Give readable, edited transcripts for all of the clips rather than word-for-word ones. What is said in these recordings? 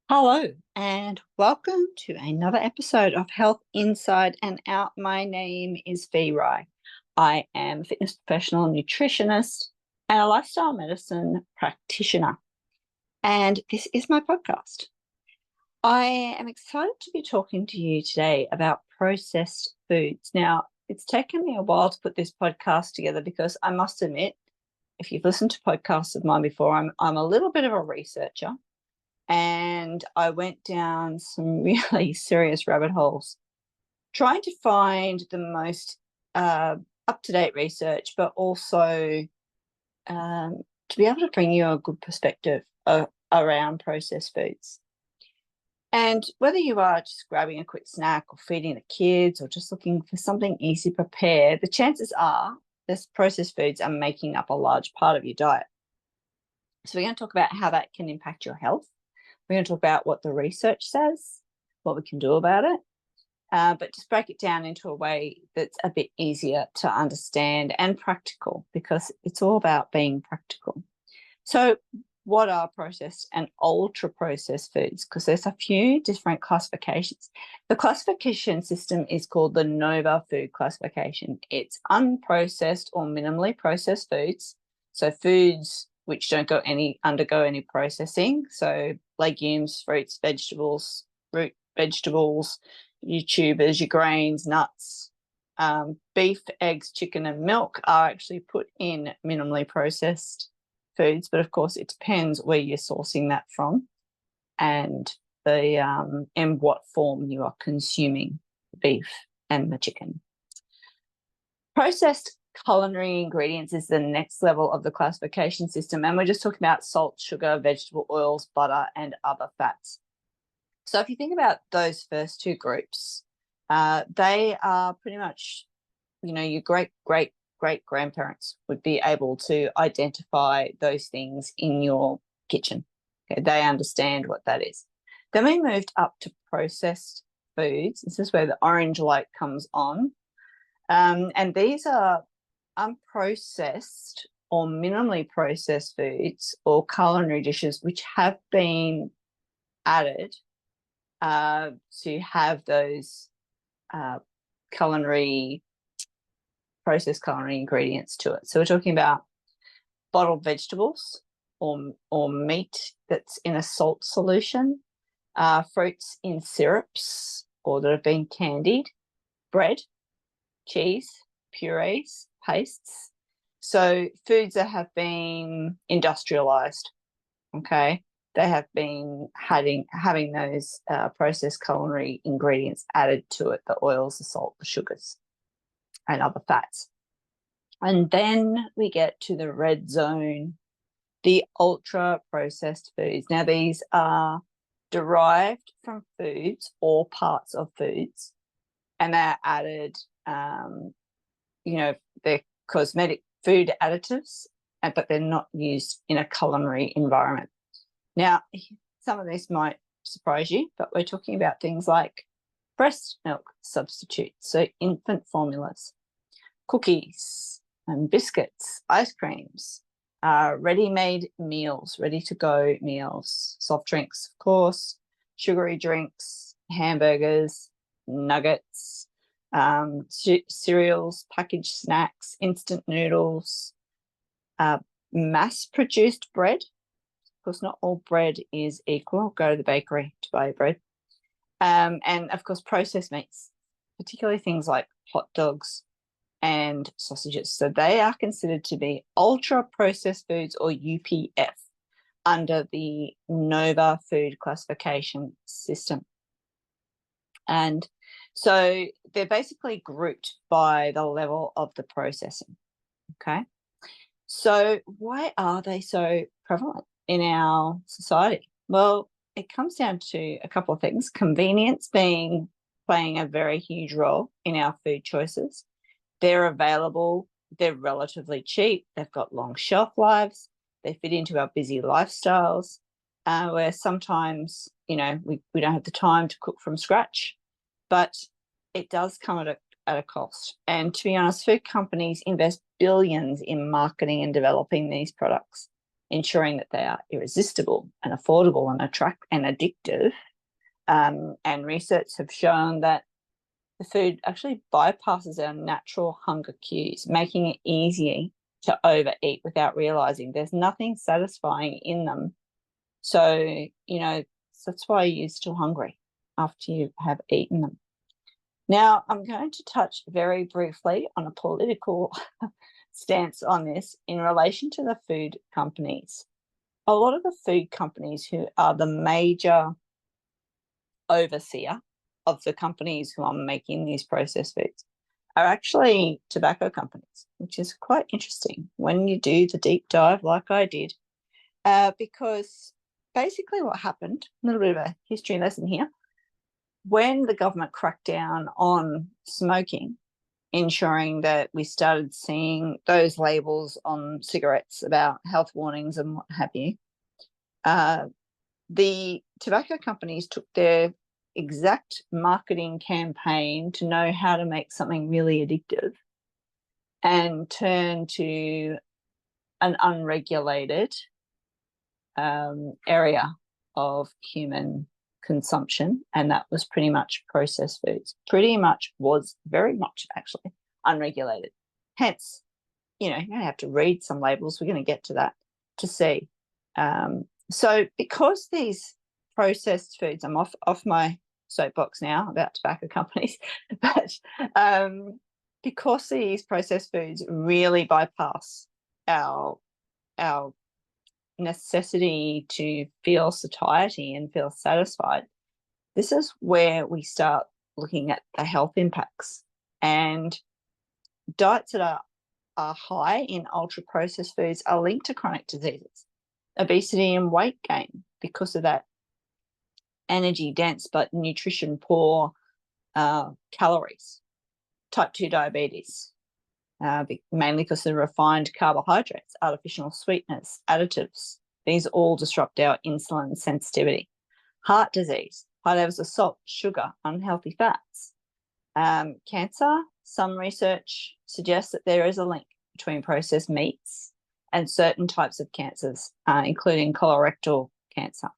Hello, and welcome to another episode of Health Inside and Out. My name is Fee Rai. I am a fitness professional, nutritionist, and a lifestyle medicine practitioner. And this is my podcast. I am excited to be talking to you today about processed foods. Now, it's taken me a while to put this podcast together because I must admit, if you've listened to podcasts of mine before, I'm a little bit of a researcher. And I went down some really serious rabbit holes trying to find the most up-to-date research, but also to be able to bring you a good perspective around processed foods. And whether you are just grabbing a quick snack or feeding the kids or just looking for something easy to prepare, the chances are this processed foods are making up a large part of your diet. So we're going to talk about how that can impact your health. We're going to talk about what the research says, what we can do about it, but just break it down into a way that's a bit easier to understand and practical, because it's all about being practical. So what are processed and ultra-processed foods? Because there's a few different classifications. The classification system is called the NOVA food classification. It's unprocessed or minimally processed foods, so foods which don't undergo any processing, so legumes, fruits, vegetables, root vegetables, your tubers, your grains, nuts, beef, eggs, chicken, and milk are actually put in minimally processed foods. But of course, it depends where you're sourcing that from and in what form you are consuming the beef and the chicken. Processed culinary ingredients is the next level of the classification system, and we're just talking about salt, sugar, vegetable oils, butter, and other fats. So if you think about those first two groups, they are pretty much, your great grandparents would be able to identify those things in your kitchen. Okay, they understand what that is. Then we moved up to processed foods. This is where the orange light comes on. And these are unprocessed or minimally processed foods or culinary dishes which have been added to have those processed culinary ingredients to it. So we're talking about bottled vegetables or meat that's in a salt solution, fruits in syrups or that have been candied, bread, cheese, purees, pastes. So foods that have been industrialized, okay, they have been having those processed culinary ingredients added to it, the oils, the salt, the sugars, and other fats. And then we get to the red zone, the ultra processed foods. Now, these are derived from foods or parts of foods, and they're added they're cosmetic food additives, but they're not used in a culinary environment. Now, some of this might surprise you, but we're talking about things like breast milk substitutes, so infant formulas, cookies and biscuits, ice creams, ready-made meals, ready-to-go meals, soft drinks, of course, sugary drinks, hamburgers, nuggets, cereals, packaged snacks, instant noodles, mass-produced bread. Of course, not all bread is equal. Go to the bakery to buy your bread. And, of course, processed meats, particularly things like hot dogs and sausages. So they are considered to be ultra-processed foods, or UPF, under the NOVA food classification system. And so they're basically grouped by the level of the processing, okay? So why are they so prevalent in our society? Well, it comes down to a couple of things. Convenience playing a very huge role in our food choices. They're available, they're relatively cheap, they've got long shelf lives, they fit into our busy lifestyles, where sometimes, we don't have the time to cook from scratch, but it does come at a cost. And to be honest, food companies invest billions in marketing and developing these products. ensuring that they are irresistible and affordable and attract and addictive. And research have shown that the food actually bypasses our natural hunger cues, making it easy to overeat without realizing there's nothing satisfying in them. So, that's why you're still hungry after you have eaten them. Now, I'm going to touch very briefly on a political stance on this in relation to the food companies. A lot of the food companies who are the major overseer of the companies who are making these processed foods are actually tobacco companies, which is quite interesting when you do the deep dive like I did, because basically what happened, a little bit of a history lesson here, when the government cracked down on smoking, ensuring that we started seeing those labels on cigarettes about health warnings and what have you, the tobacco companies took their exact marketing campaign to know how to make something really addictive and turn to an unregulated area of human consumption, and that was pretty much processed foods. Very much actually unregulated. Hence, you don't have to read some labels, we're going to get to that, to see. So because these processed foods, I'm off my soapbox now about tobacco companies, but because these processed foods really bypass our necessity to feel satiety and feel satisfied, this is where we start looking at the health impacts. And diets that are high in ultra processed foods are linked to chronic diseases, obesity and weight gain because of that energy dense but nutrition poor calories, type 2 diabetes, mainly because of refined carbohydrates, artificial sweeteners, additives. These all disrupt our insulin sensitivity. Heart disease, high levels of salt, sugar, unhealthy fats. Cancer, some research suggests that there is a link between processed meats and certain types of cancers, including colorectal cancer.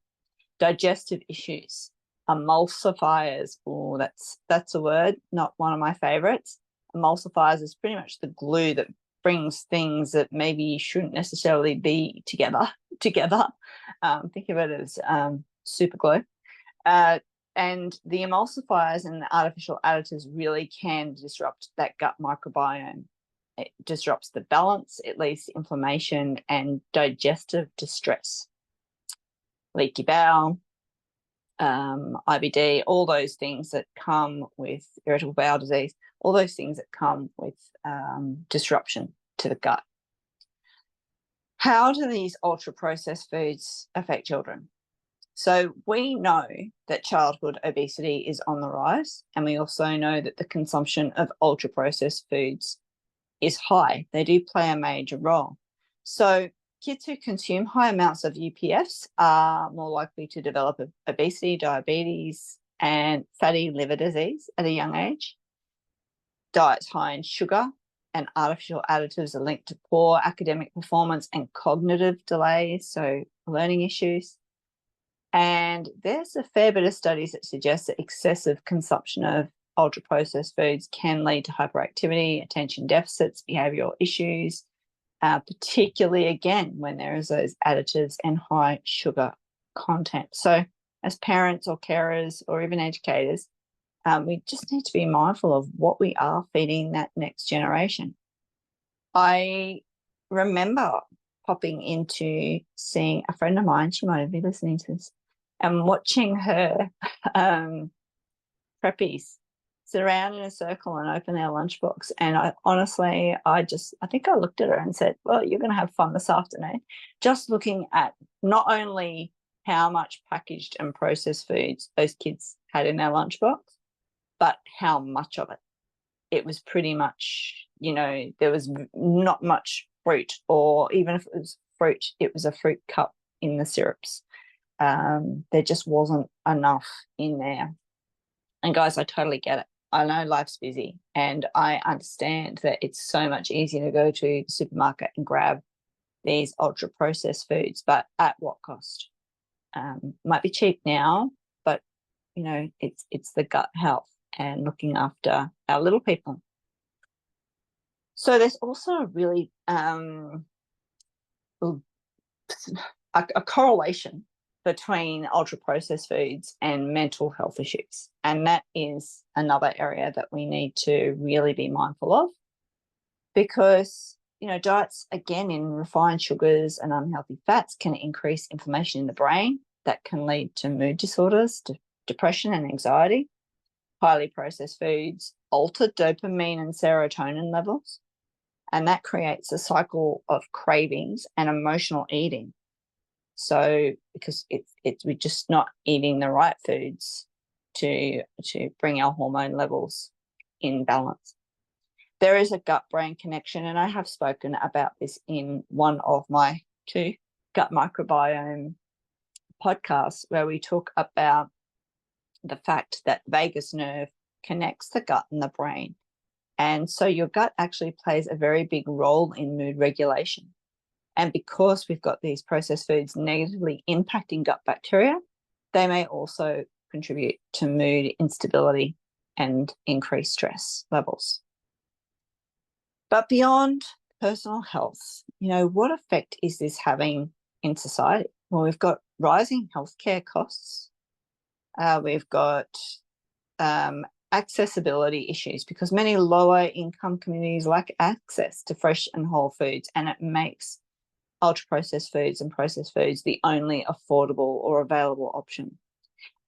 Digestive issues, emulsifiers. Oh, that's a word, not one of my favorites. Emulsifiers is pretty much the glue that brings things that maybe shouldn't necessarily be together. Think of it as super glue. And the emulsifiers and the artificial additives really can disrupt that gut microbiome. It disrupts the balance, it leads to inflammation and digestive distress. Leaky bowel, IBD, all those things that come with irritable bowel disease, all those things that come with disruption to the gut. How do these ultra-processed foods affect children? So we know that childhood obesity is on the rise, and we also know that the consumption of ultra-processed foods is high. They do play a major role. So kids who consume high amounts of UPFs are more likely to develop obesity, diabetes, and fatty liver disease at a young age. Diets high in sugar and artificial additives are linked to poor academic performance and cognitive delays, so learning issues. And there's a fair bit of studies that suggest that excessive consumption of ultra-processed foods can lead to hyperactivity, attention deficits, behavioural issues, particularly, again, when there is those additives and high sugar content. So as parents or carers or even educators, we just need to be mindful of what we are feeding that next generation. I remember popping into seeing a friend of mine, she might be listening to this, and watching her preppies sit around in a circle and open their lunchbox. And I think I looked at her and said, well, you're going to have fun this afternoon. Just looking at not only how much packaged and processed foods those kids had in their lunchbox, but how much of it. It was pretty much, there was not much fruit, or even if it was fruit, it was a fruit cup in the syrups. There just wasn't enough in there. And guys, I totally get it. I know life's busy, and I understand that it's so much easier to go to the supermarket and grab these ultra-processed foods, but at what cost? Might be cheap now, but, you know, it's the gut health and looking after our little people. So there's also a really a correlation between ultra-processed foods and mental health issues. And that is another area that we need to really be mindful of, because, you know, diets, again, in refined sugars and unhealthy fats can increase inflammation in the brain that can lead to mood disorders, depression and anxiety. Highly processed foods alter dopamine and serotonin levels, and that creates a cycle of cravings and emotional eating. So because we're just not eating the right foods to bring our hormone levels in balance. There is a gut-brain connection, and I have spoken about this in one of my 2 gut microbiome podcasts, where we talk about the fact that vagus nerve connects the gut and the brain. And so your gut actually plays a very big role in mood regulation. And because we've got these processed foods negatively impacting gut bacteria, they may also contribute to mood instability and increased stress levels. But beyond personal health, you know, what effect is this having in society? Well, we've got rising healthcare costs. We've got accessibility issues, because many lower income communities lack access to fresh and whole foods, and it makes ultra-processed foods and processed foods the only affordable or available option.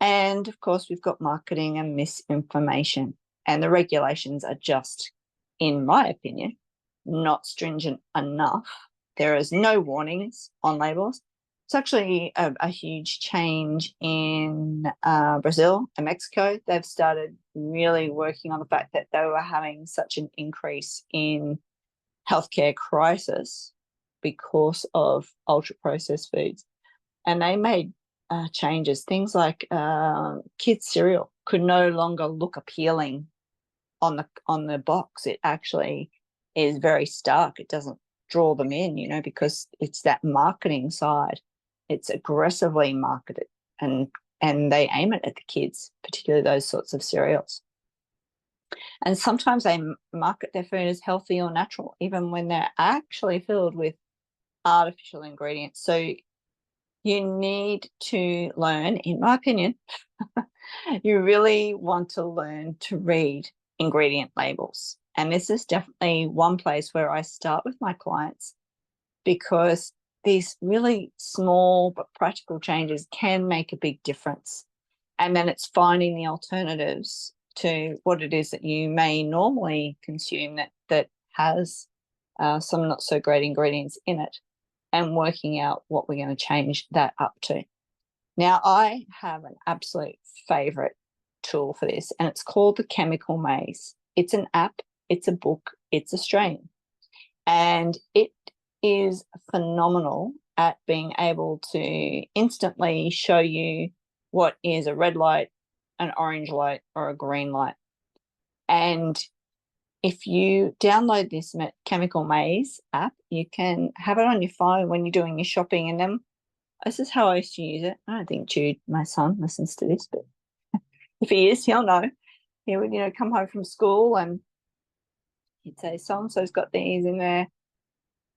And of course, we've got marketing and misinformation, and the regulations are just, in my opinion, not stringent enough. There is no warnings on labels. It's actually a huge change in Brazil and Mexico. They've started really working on the fact that they were having such an increase in healthcare crisis because of ultra-processed foods. And they made changes. Things like kids' cereal could no longer look appealing on the box. It actually is very stark. It doesn't draw them in, you know, because it's that marketing side. It's aggressively marketed, and they aim it at the kids, particularly those sorts of cereals. And sometimes they market their food as healthy or natural, even when they're actually filled with artificial ingredients. So you need to learn, in my opinion, you really want to learn to read ingredient labels. And this is definitely one place where I start with my clients, because these really small but practical changes can make a big difference. And then it's finding the alternatives to what it is that you may normally consume that has some not so great ingredients in it, and working out what we're going to change that up to. Now, I have an absolute favorite tool for this, and it's called the Chemical Maze. It's an app, it's a book, it's Australian, and it is phenomenal at being able to instantly show you what is a red light, an orange light, or a green light. And if you download this Chemical Maze app, you can have it on your phone when you're doing your shopping. And then this is how I used to use it. I don't think Jude, my son, listens to this, but if he is, he'll know. He would, you know, come home from school and he'd say, so-and-so's got these in their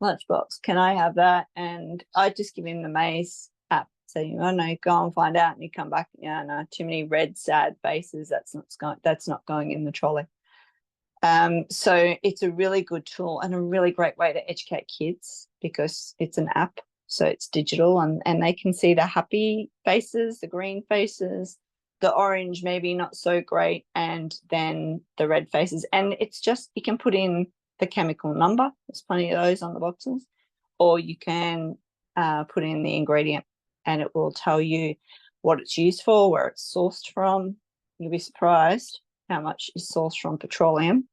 lunchbox. Can I have that? And I'd just give him the Maze app. So, you know, no, go and find out. And you come back, yeah, no, too many red, sad faces. That's not going in the trolley. So it's a really good tool and a really great way to educate kids, because it's an app, so it's digital, and they can see the happy faces, the green faces, the orange maybe not so great, and then the red faces. And it's just, you can put in the chemical number, there's plenty of those on the boxes, or you can put in the ingredient and it will tell you what it's used for, where it's sourced from. You'll be surprised how much is sourced from petroleum.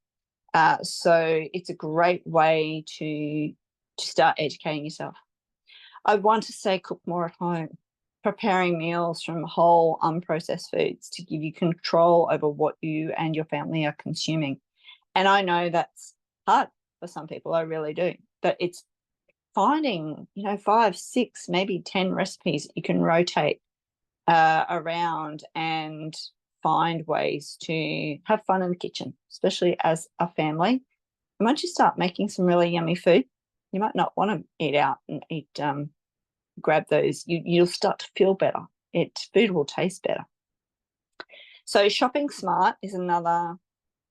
So it's a great way to start educating yourself. I want to say cook more at home, preparing meals from whole unprocessed foods to give you control over what you and your family are consuming. And I know that's hard for some people, I really do, but it's finding, 5, 6, maybe 10 recipes that you can rotate around and find ways to have fun in the kitchen, especially as a family. And once you start making some really yummy food, you might not want to eat out and grab those. You'll start to feel better. Food will taste better. So shopping smart is another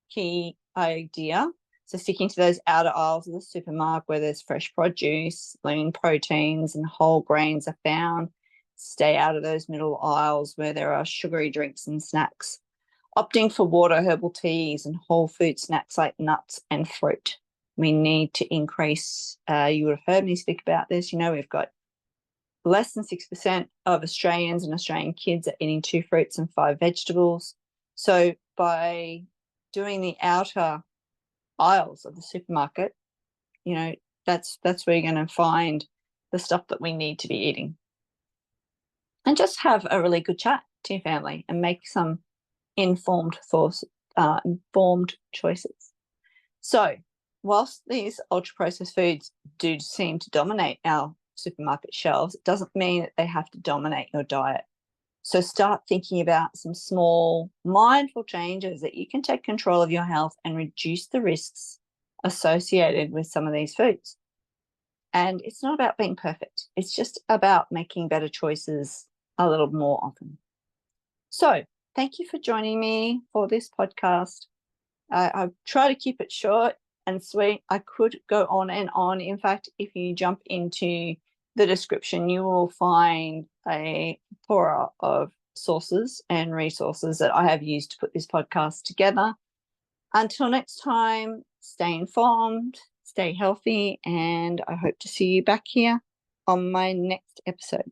key idea. So sticking to those outer aisles of the supermarket where there's fresh produce, lean proteins, and whole grains are found. Stay out of those middle aisles where there are sugary drinks and snacks. Opting for water, herbal teas, and whole food snacks like nuts and fruit. We need to increase, you would have heard me speak about this, we've got less than 6% of Australians and Australian kids are eating 2 fruits and 5 vegetables. So by doing the outer aisles of the supermarket, that's where you're going to find the stuff that we need to be eating. And just have a really good chat to your family and make some informed choices. So whilst these ultra-processed foods do seem to dominate our supermarket shelves, it doesn't mean that they have to dominate your diet. So start thinking about some small, mindful changes that you can take control of your health and reduce the risks associated with some of these foods. And it's not about being perfect. It's just about making better choices a little more often. So thank you for joining me for this podcast. I try to keep it short and sweet. I could go on and on. In fact, if you jump into the description, you will find a plethora of sources and resources that I have used to put this podcast together. Until next time, stay informed, stay healthy, and I hope to see you back here on my next episode.